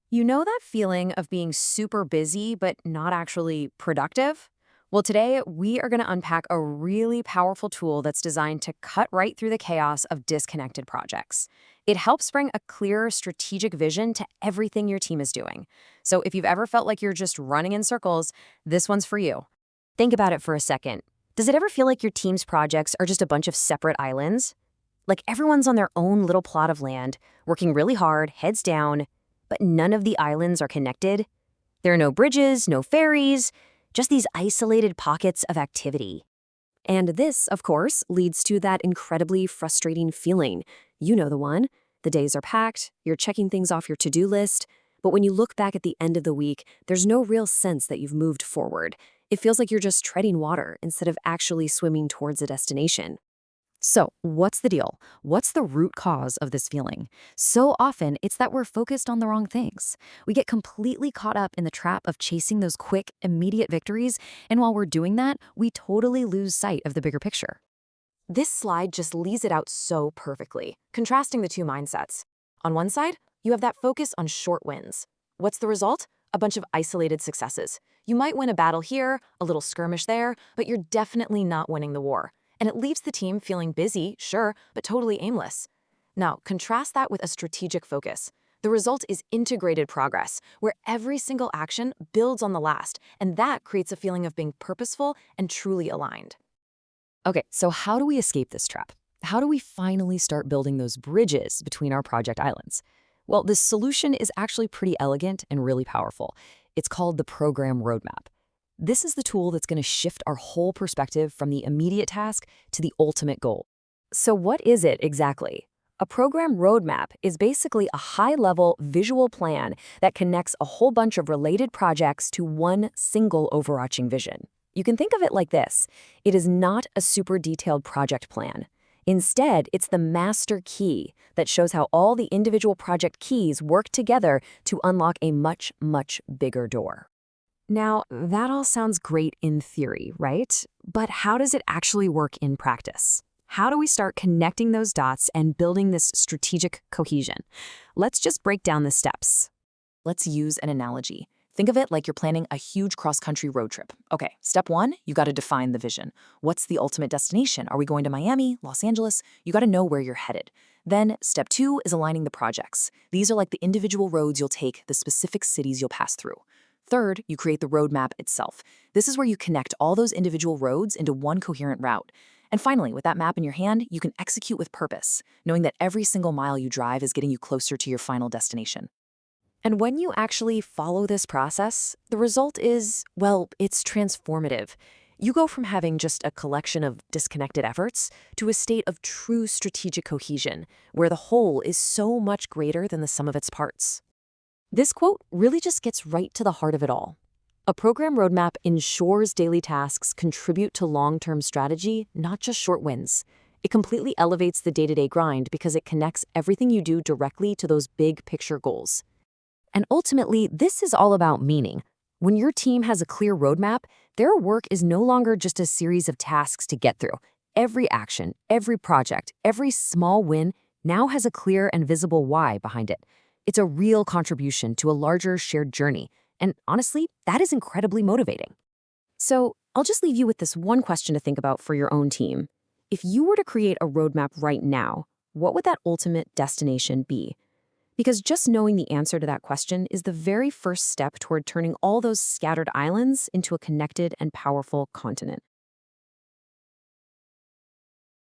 You know that feeling of being super busy but not actually productive? Well, today we are going to unpack a really powerful tool that's designed to cut right through the chaos of disconnected projects. It helps bring a clearer strategic vision to everything your team is doing. So if you've ever felt like you're just running in circles, this one's for you. Think about it for a second. Does it ever feel like your team's projects are just a bunch of separate islands? Like everyone's on their own little plot of land, working really hard, heads down, but none of the islands are connected. There are no bridges, no ferries, just these isolated pockets of activity. And this, of course, leads to that incredibly frustrating feeling. You know the one. The days are packed, you're checking things off your to-do list, but when you look back at the end of the week, there's no real sense that you've moved forward. It feels like you're just treading water instead of actually swimming towards a destination. So, what's the deal? What's the root cause of this feeling? So often, it's that we're focused on the wrong things. We get completely caught up in the trap of chasing those quick, immediate victories, and while we're doing that, we totally lose sight of the bigger picture. This slide just lays it out so perfectly, contrasting the two mindsets. On one side, you have that focus on short wins. What's the result? A bunch of isolated successes. You might win a battle here, a little skirmish there, but you're definitely not winning the war. And it leaves the team feeling busy, sure, but totally aimless. Now, contrast that with a strategic focus. The result is integrated progress, where every single action builds on the last, and that creates a feeling of being purposeful and truly aligned. Okay, so how do we escape this trap? How do we finally start building those bridges between our project islands? Well, this solution is actually pretty elegant and really powerful. It's called the program roadmap. This is the tool that's going to shift our whole perspective from the immediate task to the ultimate goal. So what is it exactly? A program roadmap is basically a high-level visual plan that connects a whole bunch of related projects to one single overarching vision. You can think of it like this. It is not a super detailed project plan. Instead, it's the master key that shows how all the individual project keys work together to unlock a much, much bigger door. Now, that all sounds great in theory, right? But how does it actually work in practice? How do we start connecting those dots and building this strategic cohesion? Let's just break down the steps. Let's use an analogy. Think of it like you're planning a huge cross-country road trip. Okay, step one, you got to define the vision. What's the ultimate destination? Are we going to Miami, Los Angeles? You got to know where you're headed. Then step two is aligning the projects. These are like the individual roads you'll take, the specific cities you'll pass through. Third, you create the roadmap itself. This is where you connect all those individual roads into one coherent route. And finally, with that map in your hand, you can execute with purpose, knowing that every single mile you drive is getting you closer to your final destination. And when you actually follow this process, the result is, well, it's transformative. You go from having just a collection of disconnected efforts to a state of true strategic cohesion, where the whole is so much greater than the sum of its parts. This quote really just gets right to the heart of it all. A program roadmap ensures daily tasks contribute to long-term strategy, not just short wins. It completely elevates the day-to-day grind because it connects everything you do directly to those big picture goals. And ultimately, this is all about meaning. When your team has a clear roadmap, their work is no longer just a series of tasks to get through. Every action, every project, every small win now has a clear and visible why behind it. It's a real contribution to a larger shared journey. And honestly, that is incredibly motivating. So I'll just leave you with this one question to think about for your own team. If you were to create a roadmap right now, what would that ultimate destination be? Because just knowing the answer to that question is the very first step toward turning all those scattered islands into a connected and powerful continent.